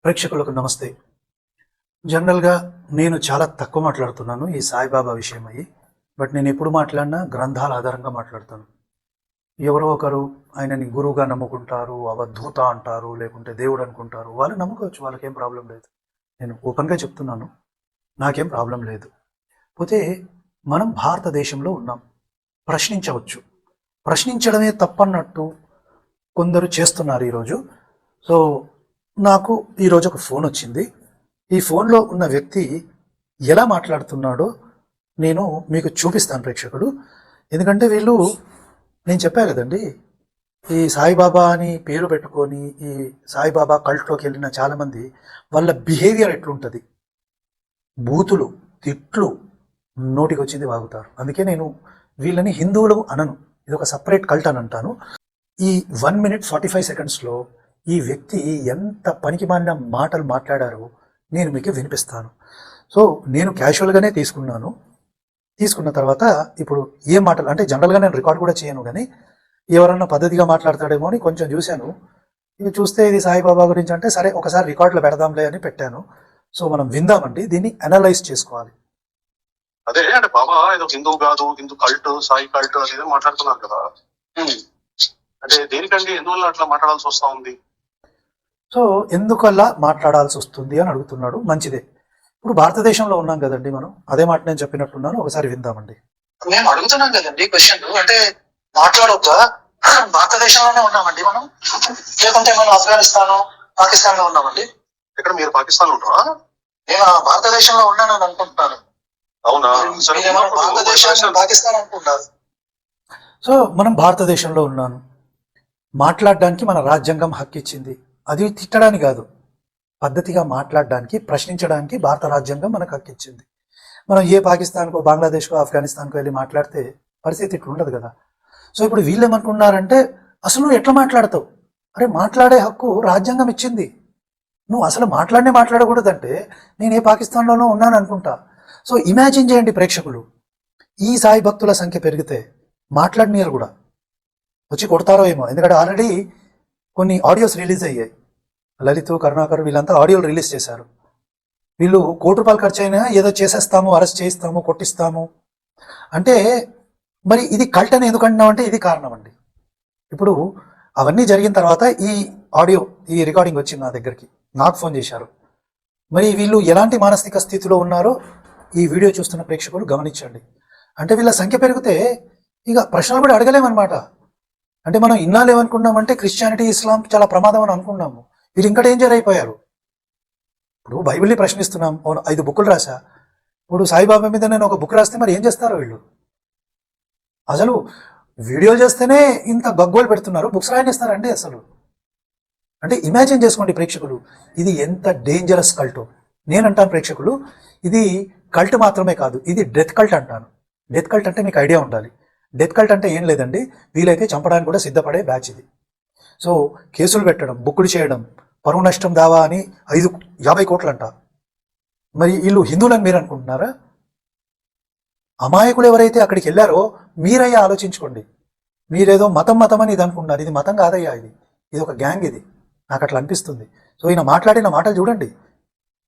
ప్రేక్షకులకు నమస్తే. జనరల్గా నేను చాలా తక్కువ మాట్లాడుతున్నాను ఈ సాయిబాబా విషయం అయ్యి. బట్ నేను ఎప్పుడు మాట్లాడినా గ్రంథాల ఆధారంగా మాట్లాడతాను. ఎవరో ఒకరు ఆయనని గురువుగా నమ్ముకుంటారు, అవధూత అంటారు, లేకుంటే దేవుడు అనుకుంటారు. వాళ్ళు నమ్ముకోవచ్చు, వాళ్ళకేం ప్రాబ్లం లేదు. నేను ఓపెన్గా చెప్తున్నాను, నాకేం ప్రాబ్లం లేదు. పోతే మనం భారతదేశంలో ఉన్నాం, ప్రశ్నించవచ్చు. ప్రశ్నించడమే తప్పన్నట్టు కొందరు చేస్తున్నారు ఈరోజు. సో నాకు ఈరోజు ఒక ఫోన్ వచ్చింది. ఈ ఫోన్లో ఉన్న వ్యక్తి ఎలా మాట్లాడుతున్నాడో నేను మీకు చూపిస్తాను ప్రేక్షకుడు. ఎందుకంటే వీళ్ళు, నేను చెప్పా కదండి, ఈ సాయిబాబా అని పేరు పెట్టుకొని ఈ సాయిబాబా కల్ట్లోకి వెళ్ళిన చాలామంది వాళ్ళ బిహేవియర్ ఎట్లుంటుంది, బూతులు, తిట్లు, నోటికి వచ్చింది వాగుతారు. అందుకే నేను వీళ్ళని హిందువులు అనను, ఇది ఒక సపరేట్ కల్ట్ అని అంటాను. ఈ 1 minute 45 secondsలో ఈ వ్యక్తి ఎంత పనికిమాలిన మాటలు మాట్లాడారో నేను మీకు వినిపిస్తాను. సో నేను క్యాజువల్గానే తీసుకున్న తర్వాత ఇప్పుడు ఏ మాటలు అంటే జనరల్గా నేను రికార్డ్ కూడా చేయను, కానీ ఎవరన్నా పద్ధతిగా మాట్లాడతాడేమో అని కొంచెం చూశాను. ఇవి చూస్తే ఇది సాయిబాబా గురించి అంటే సరే ఒకసారి రికార్డులో పెడదాంలే అని పెట్టాను. సో మనం విందామండి, దీన్ని అనలైజ్ చేసుకోవాలి. అదే అంటే బాబా ఏదో హిందూ కాదు, హిందూ కల్ట్, సాయి కల్ట్ అది మాట్లాడుతున్నారు కదా, అంటే దేనికండి, ఎందువల్ల అట్లా మాట్లాడాల్సి వస్తా ఉంది? సో ఎందుకల్లా మాట్లాడాల్సి వస్తుంది అని అడుగుతున్నాడు. మంచిదే, ఇప్పుడు భారతదేశంలో ఉన్నాం కదండి మనం, అదే మాట నేను చెప్పినట్టున్నాను, ఒకసారి విందామండి. మేము అడుగుతున్నాం కదండి క్వశ్చన్, అంటే మాట్లాడొద్దా? భారతదేశంలోనే ఉన్నామండి మనం, లేకుంటే మనం ఆఫ్ఘనిస్తాన్, పాకిస్తాన్ లో ఉన్నామండి. ఇక్కడ మీరు పాకిస్తాన్ లో ఉంటారా? నేను భారతదేశంలో ఉన్నానని అనుకుంటున్నాను. అవునా? భారతదేశం పాకిస్తాన్ అనుకుంటారు. సో మనం భారతదేశంలో ఉన్నాను, మాట్లాడడానికి మన రాజ్యాంగం హక్కు ఇచ్చింది. అది తిట్టడానికి కాదు, పద్ధతిగా మాట్లాడడానికి, ప్రశ్నించడానికి భారత రాజ్యాంగం మనకు హక్కు ఇచ్చింది. మనం ఏ పాకిస్తాన్కో, బంగ్లాదేశ్కో, ఆఫ్ఘనిస్తాన్కో వెళ్ళి మాట్లాడితే పరిస్థితి ఇట్లా ఉండదు కదా. సో ఇప్పుడు వీళ్ళు ఏమనుకున్నారంటే, అసలు నువ్వు ఎట్లా మాట్లాడతావు? అరే మాట్లాడే హక్కు రాజ్యాంగం ఇచ్చింది, నువ్వు అసలు మాట్లాడకూడదంటే నేను ఏ పాకిస్తాన్లోనో ఉన్నాను అనుకుంటా. సో ఇమాజిన్ చేయండి ప్రేక్షకులు, ఈ సాయి భక్తుల సంఖ్య పెరిగితే మాట్లాడనీయరు కూడా, వచ్చి కొడతారో ఏమో. ఎందుకంటే ఆల్రెడీ కొన్ని ఆడియోస్ రిలీజ్ అయ్యాయి, లలిత్, కరుణాకర్ వీళ్ళంతా ఆడియోలు రిలీజ్ చేశారు. వీళ్ళు ₹1,00,00,000 ఖర్చు అయినా ఏదో చేసేస్తాము, అరెస్ట్ చేయిస్తాము, కొట్టిస్తాము అంటే, మరి ఇది కల్ట్ అని ఎందుకంటున్నాం అంటే ఇది కారణం అండి. ఇప్పుడు అవన్నీ జరిగిన తర్వాత ఈ ఆడియో, ఈ రికార్డింగ్ వచ్చింది నా దగ్గరికి, నాకు ఫోన్ చేశారు. మరి వీళ్ళు ఎలాంటి మానసిక స్థితిలో ఉన్నారో ఈ వీడియో చూస్తున్న ప్రేక్షకులు గమనించండి. అంటే వీళ్ళ సంఖ్య పెరిగితే ఇక ప్రశ్నలు కూడా అడగలేమన్నమాట. అంటే మనం ఇన్నాళ్ళు ఏమనుకున్నామంటే క్రిస్టియానిటీ, ఇస్లాం చాలా ప్రమాదం అని అనుకున్నాము. వీళ్ళు ఇంకా డేంజర్ అయిపోయారు. ఇప్పుడు బైబిల్ని ప్రశ్నిస్తున్నాం, 5 బుక్కులు రాసా, ఇప్పుడు సాయిబాబా మీద నేను ఒక బుక్ రాస్తే మరి ఏం చేస్తారో వీళ్ళు. అసలు వీడియోలు చేస్తేనే ఇంత గగ్గోలు పెడుతున్నారు, బుక్స్ రాయనిస్తారండి అసలు. అంటే ఇమాజిన్ చేసుకోండి ప్రేక్షకులు, ఇది ఎంత డేంజరస్ కల్టో. నేనంటాను ప్రేక్షకులు, ఇది కల్ట్ మాత్రమే కాదు, ఇది డెత్ కల్ట్ అంటాను. డెత్ కల్ట్ అంటే మీకు ఐడియా ఉండాలి. డెత్ కల్ట్ అంటే ఏం లేదండి, వీలైతే చంపడానికి కూడా సిద్ధపడే బ్యాచ్ ఇది. సో కేసులు పెట్టడం, బుక్కులు చేయడం, పరువు నష్టం దావా అని 50 కోట్లు అంట. మరి వీళ్ళు హిందువులని మీరు అనుకుంటున్నారా? అమాయకులు ఎవరైతే అక్కడికి వెళ్ళారో మీరయ్యా ఆలోచించుకోండి. మీరేదో మతం అని ఇది అనుకుంటున్నారు, ఇది మతం కాదయ్యా, ఇది ఒక గ్యాంగ్. ఇది నాకు అట్లా అనిపిస్తుంది. సో ఈయన మాట్లాడిన మాటలు చూడండి,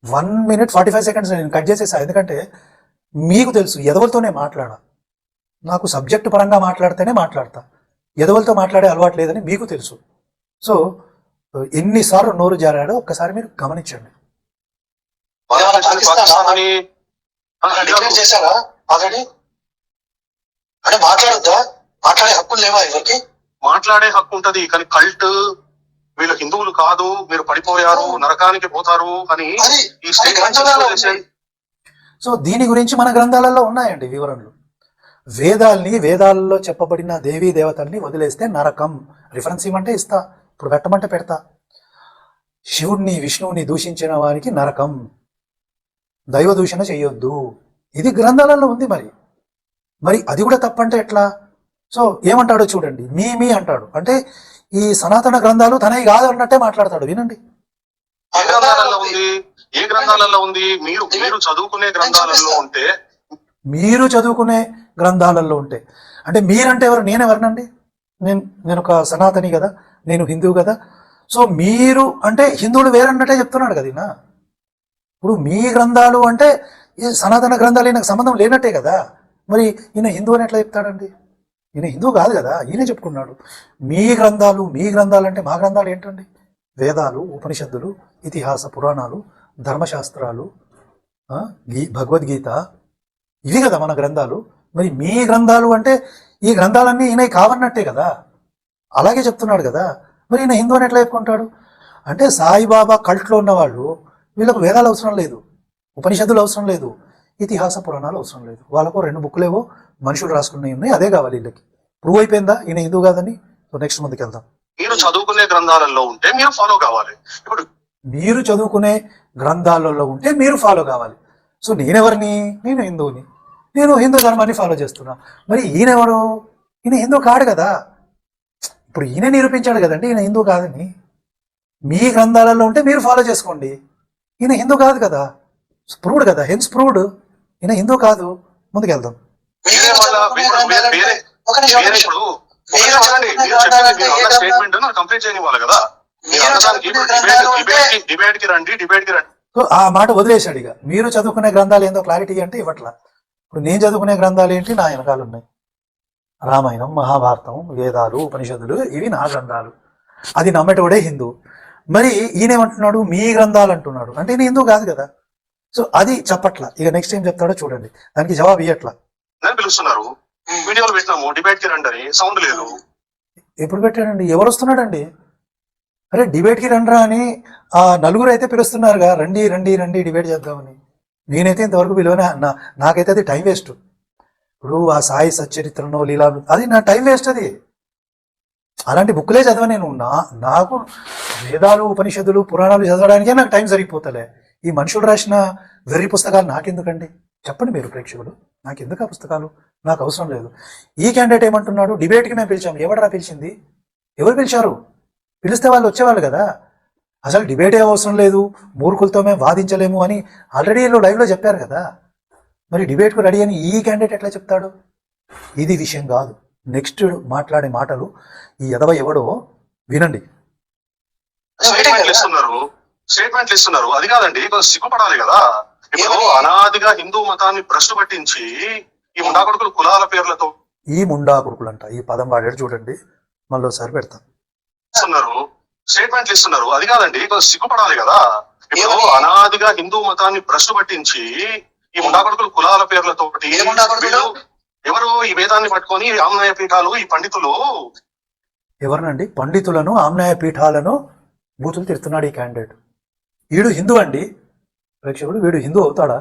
1 minute 45 seconds నేను కట్ చేసేసా. ఎందుకంటే మీకు తెలుసు ఎదవలతోనే మాట్లాడా, నాకు సబ్జెక్టు పరంగా మాట్లాడితేనే మాట్లాడతా, ఎదవలతో మాట్లాడే అలవాటు లేదని మీకు తెలుసు. సో ఎన్నిసార్లు నోరు జారాడో ఒక్కసారి మీరు గమనించండి. చేశారా ఆల్రెడీ? అంటే మాట్లాడొద్దా? మాట్లాడే హక్కులు లేవా ఎవరికి? మాట్లాడే హక్కు ఉంటది, కానీ కల్ట్, వీళ్ళు హిందువులు కాదు, మీరు పడిపోయారు, నరకానికి పోతారు అని ఈ స్టేట్మెంట్. సో దీని గురించి మన గ్రంథాలలో ఉన్నాయండి వివరణలు. వేదాల్లో చెప్పబడిన దేవీ దేవతల్ని వదిలేస్తే నరకం. రిఫరెన్స్ ఇవ్వమంటే ఇస్తా, ఇప్పుడు పెట్టమంటే పెడతా. శివుణ్ణి, విష్ణువుని దూషించిన వారికి నరకం, దైవ దూషణ చేయొద్దు, ఇది గ్రంథాలలో ఉంది. మరి అది కూడా తప్పంటే ఎట్లా? సో ఏమంటాడో చూడండి, మీ అంటాడు, అంటే ఈ సనాతన గ్రంథాలు తనవి కాదు అన్నట్టే మాట్లాడతాడు. వినండి. ఏ గ్రంథాలలో ఉంది? మీరు చదువుకునే గ్రంథాలలో ఉంటే, మీరు చదువుకునే గ్రంథాలలో ఉంటే అంటే మీరంటే ఎవరు? నేనెవరినండి? నేను ఒక సనాతని కదా, నేను హిందువు కదా. సో మీరు అంటే హిందువులు వేరన్నట్టే చెప్తున్నాడు కదా ఈయన. ఇప్పుడు మీ గ్రంథాలు అంటే ఈ సనాతన గ్రంథాలు ఈయనకు సంబంధం లేనట్టే కదా. మరి ఈయన హిందువు అని ఎట్లా చెప్తాడండి? ఈయన హిందువు కాదు కదా, ఈయనే చెప్పుకున్నాడు మీ గ్రంథాలు అంటే మా గ్రంథాలు ఏంటండి? వేదాలు, ఉపనిషత్తులు, ఇతిహాస పురాణాలు, ధర్మశాస్త్రాలు, భగవద్గీత, ఇవి కదా మన గ్రంథాలు. మరి మీ గ్రంథాలు అంటే ఈ గ్రంథాలన్నీ ఈయన కావన్నట్టే కదా, అలాగే చెప్తున్నాడు కదా. మరి ఈయన హిందూ అని ఎట్లా చెప్పుకుంటాడు? అంటే సాయిబాబా కల్ట్లో ఉన్నవాళ్ళు వీళ్ళకు వేదాలు అవసరం లేదు, ఉపనిషత్తులు అవసరం లేదు, ఇతిహాస పురాణాలు అవసరం లేదు. వాళ్ళకు 2 బుక్కులేవో మనుషులు రాసుకున్నవి ఉన్నాయి, అదే కావాలి వీళ్ళకి. ప్రూవ్ అయిపోయిందా ఈయన హిందూ కాదని? సో నెక్స్ట్ ముందుకు వెళ్దాం. మీరు చదువుకునే గ్రంథాలలో ఉంటే మీరు ఫాలో కావాలి. ఇప్పుడు మీరు చదువుకునే గ్రంథాలలో ఉంటే మీరు ఫాలో కావాలి. సో నేనెవరిని? నేను హిందువుని, నేను హిందూ ధర్మాన్ని ఫాలో చేస్తున్నా. మరి ఈయనెవరు? ఈయన హిందూ కాడు కదా. ఇప్పుడు ఈయన నిరూపించాడు కదండి ఈయన హిందూ కాదని. మీ గ్రంథాలలో ఉంటే మీరు ఫాలో చేసుకోండి, ఈయన హిందూ కాదు కదా, ప్రూవ్డ్ కదా, హెన్స్ ప్రూవ్డ్ ఈయన హిందూ కాదు. ముందుకెళ్దాం. వేరే వాళ్ళ వేరే ఇప్పుడు స్టేట్మెంట్ కంప్లీట్ చేయనివ్వాలి కదా. డిబేట్ కి రండి. సో ఆ మాట వదిలేశాడు. ఇక మీరు చదువుకునే గ్రంథాలు ఏందో క్లారిటీ అంటే ఇవ్వట్లా. ఇప్పుడు నేను చదువుకునే గ్రంథాలు ఏంటి? నా వెనకాలు ఉన్నాయి రామాయణం, మహాభారతం, వేదాలు, ఉపనిషత్తులు, ఇవి నా గ్రంథాలు. అది నమ్మేటోడే హిందూ. మరి ఈయనేమంటున్నాడు? మీ గ్రంథాలు అంటున్నాడు, అంటే నేను హిందూ కాదు కదా. సో అది చెప్పట్లా. ఇక నెక్స్ట్ ఏం చెప్తాడో చూడండి, దానికి జవాబు ఇవ్వట్లా. పిలుస్తున్నారు, వీడియోలు పెట్టినాము, డిబేట్ కి రండి అని సౌండ్ లేదు. ఎప్పుడు పెట్టాడండి? ఎవరు వస్తున్నాడండి? అరే డిబేట్కి రండ్రా అని ఆ నలుగురు అయితే పిలుస్తున్నారుగా, రండి రండి రండి డిబేట్ చేద్దామని. నేనైతే ఇంతవరకు పిలువనే, నాకైతే అది టైం వేస్ట్. ఇప్పుడు ఆ సాయి సచ్చరిత్రనో లీలా, అది నా టైం వేస్ట్. అది అలాంటి బుక్లే చదవ నేను. నాకు వేదాలు, ఉపనిషత్తులు, పురాణాలు చదవడానికే నాకు టైం సరిగిపోతలే. ఈ మనుషులు రాసిన వెర్రి పుస్తకాలు నాకెందుకండి? చెప్పండి మీరు ప్రేక్షకులు, నాకెందుకు ఆ పుస్తకాలు? నాకు అవసరం లేదు. ఈ క్యాండిడేట్ ఏమంటున్నాడు? డిబేట్కి మేము పిలిచాము. ఎవడరా పిలిచింది? ఎవరు పిలిచారు? పిలిస్తే వాళ్ళు వచ్చేవాళ్ళు కదా. అసలు డిబేటే అవసరం లేదు, మూర్ఖులతో మేము వాదించలేము అని ఆల్రెడీ వీళ్ళు లైవ్లో చెప్పారు కదా. మరి డిబేట్కు రెడీ అని ఈ క్యాండిడేట్ ఎట్లా చెప్తాడు? ఇది విషయం కాదు. నెక్స్ట్ మాట్లాడే మాటలు ఈ ఎదవ ఎవడో వినండి. స్టేట్మెంట్లు ఇస్తున్నారు, అది కాదండి, కొంచెం సిగ్గుపడాలి కదా. ఇప్పుడు అనాదిగా హిందూ మతాన్ని భ్రష్టు పట్టించి ఈ ముండా కొడుకులు కులాల పేర్లతో, ఈ ముండా కొడుకులు అంట, ఈ పదం వాడాడు చూడండి, మళ్ళీ ఒకసారి పెడతాం. స్టేట్మెంట్లు ఇస్తున్నారు, అది కాదండి, కొంచెం సిగ్గుపడాలి కదా. ఇప్పుడు అనాదిగా హిందూ మతాన్ని భ్రష్టు పట్టించి ఈ ముండా కొడుకులు కులాల పేర్లతోటి ఎవరు ఈ వేదాన్ని పట్టుకొని ఆమ్నాయ పీఠాలు, ఈ పండితులు ఎవరినండి? పండితులను, ఆమ్నాయ పీఠాలను బూతులు తిడుతున్నాడు ఈ క్యాండిడేట్. వీడు హిందూ అండి ప్రేక్షకుడు, వీడు హిందూ అవుతాడా?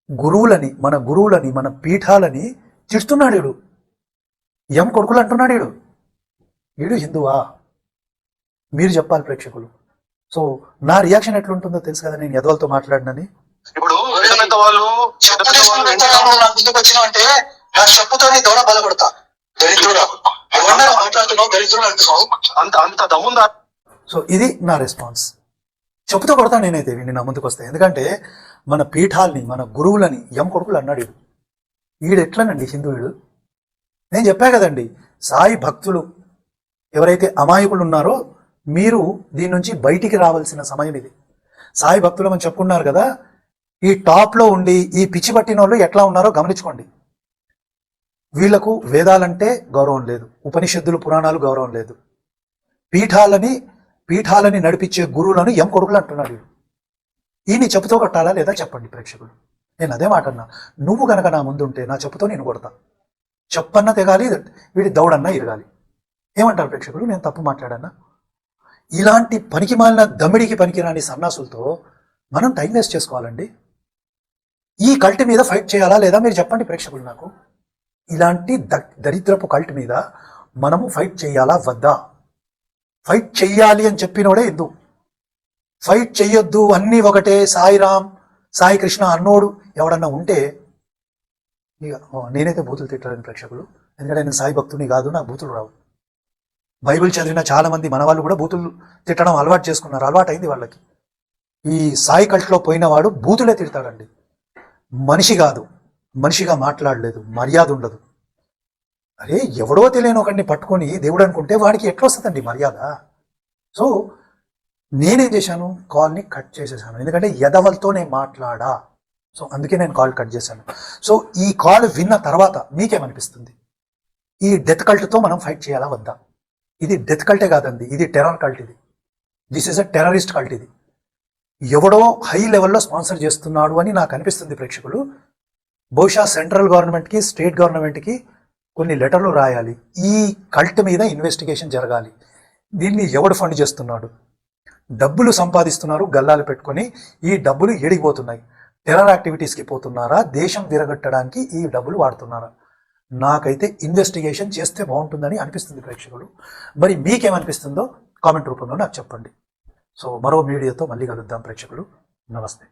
గురువులని, మన గురువులని, మన పీఠాలని తిడుతున్నాడు వీడు. ఎం కొడుకులు అంటున్నాడు వీడు. వీడు హిందువా? మీరు చెప్పాలి ప్రేక్షకులు. సో నా రియాక్షన్ ఎట్లుంటుందో తెలుసు కదా, నేను ఎదవలతో మాట్లాడినని. ఇప్పుడు వాళ్ళు ముందుకు వచ్చినావంటే నా చెప్పుతో దొర బలపడతా. అంత దమ్ముందా? సో ఇది నా రెస్పాన్స్. చెప్పుతో కొడతా నేనైతే వీడిని నా ముందుకు వస్తాయి. ఎందుకంటే మన పీఠాల్ని, మన గురువులని ఎం కొడుకులు అన్నాడు వీడు. వీడు ఎట్లనండి హిందువుడు? నేను చెప్పా కదండి, సాయి భక్తులు ఎవరైతే అమాయకులు ఉన్నారో మీరు దీని నుంచి బయటికి రావాల్సిన సమయం ఇది. సాయి భక్తులు మనం చెప్పుకున్నారు కదా, ఈ టాప్లో ఉండి ఈ పిచ్చి పట్టిన వాళ్ళు ఎట్లా ఉన్నారో గమనించుకోండి. వీళ్లకు వేదాలంటే గౌరవం లేదు, ఉపనిషత్తులు, పురాణాలు గౌరవం లేదు. పీఠాలని నడిపించే గురువులను ఎం కొడుకులు అంటున్నాడు. ఈయన చెప్పుతో కొట్టాలా లేదా చెప్పండి ప్రేక్షకులు. నేను అదే మాట అన్నా, నువ్వు కనుక నా ముందుంటే నా చెప్పుతో నేను కొడతా. చెప్పన్నా తెగాలి, వీడి దౌడన్నా ఇరగాలి. ఏమంటారు ప్రేక్షకులు? నేను తప్పు మాట్లాడన్నా? ఇలాంటి పనికి మాలిన దమిడికి పనికిరాని సన్నాసులతో మనం టైం వేస్ట్ చేసుకోవాలండి? ఈ కల్ట్ మీద ఫైట్ చేయాలా లేదా మీరు చెప్పండి ప్రేక్షకులు నాకు. ఇలాంటి దరిద్రపు కల్ట్ మీద మనము ఫైట్ చేయాలా వద్దా? ఫైట్ చెయ్యాలి అని చెప్పినోడే హిందూ. ఫైట్ చెయ్యొద్దు, అన్నీ ఒకటే, సాయిరామ్, సాయి కృష్ణ అన్నోడు ఎవడన్నా ఉంటే ఇక నేనైతే బూతులు తిట్టాలని ప్రేక్షకులు. ఎందుకంటే నేను సాయి భక్తుని కాదు, నాకు బూతులు రావు. బైబిల్ చదివిన చాలా మంది మన వాళ్ళు కూడా బూతులు తిట్టడం అలవాటు చేసుకున్నారు, అలవాటు అయింది వాళ్ళకి. ఈ సాయి కల్ట్లో పోయినవాడు బూతులే తిడతాడండి. మనిషి కాదు, మనిషిగా మాట్లాడలేదు, మర్యాద ఉండదు. అరే ఎవడో తెలియని ఒకడిని పట్టుకొని దేవుడు అనుకుంటే వాడికి ఎట్లా వస్తుందండి మర్యాద? సో నేనేం చేశాను, కాల్ని కట్ చేసేసాను. ఎందుకంటే ఎదవలతో నేను మాట్లాడా, సో అందుకే నేను కాల్ కట్ చేశాను. సో ఈ కాల్ విన్న తర్వాత మీకేమనిపిస్తుంది? ఈ డెత్ కల్ట్తో మనం ఫైట్ చేయాలా వద్దా? ఇది డెత్ కల్టే కాదండి, ఇది టెర్రర్ కల్ట్. ఇది this is a terrorist cult. ఇది ఎవడో హై లెవెల్లో స్పాన్సర్ చేస్తున్నాడు అని నాకు అనిపిస్తుంది ప్రేక్షకులు. బహుశా సెంట్రల్ గవర్నమెంట్కి, స్టేట్ గవర్నమెంట్కి కొన్ని లెటర్లు రాయాలి. ఈ కల్ట్ మీద ఇన్వెస్టిగేషన్ జరగాలి. దీన్ని ఎవడు ఫండ్ చేస్తున్నాడు? డబ్బులు సంపాదిస్తున్నారు గల్లాలు పెట్టుకొని. ఈ డబ్బులు ఏడిపోతున్నాయి, టెర్రర్ యాక్టివిటీస్కి పోతున్నారా, దేశం విరగట్టడానికి ఈ డబ్బులు వాడుతున్నారా? నాకైతే ఇన్వెస్టిగేషన్ చేస్తే బాగుంటుందని అనిపిస్తుంది ప్రేక్షకులు. మరి మీకేమనిపిస్తుందో కామెంట్ రూపంలో నాకు చెప్పండి. సో మరో వీడియోతో మళ్ళీ కలుద్దాం ప్రేక్షకులు. నమస్తే.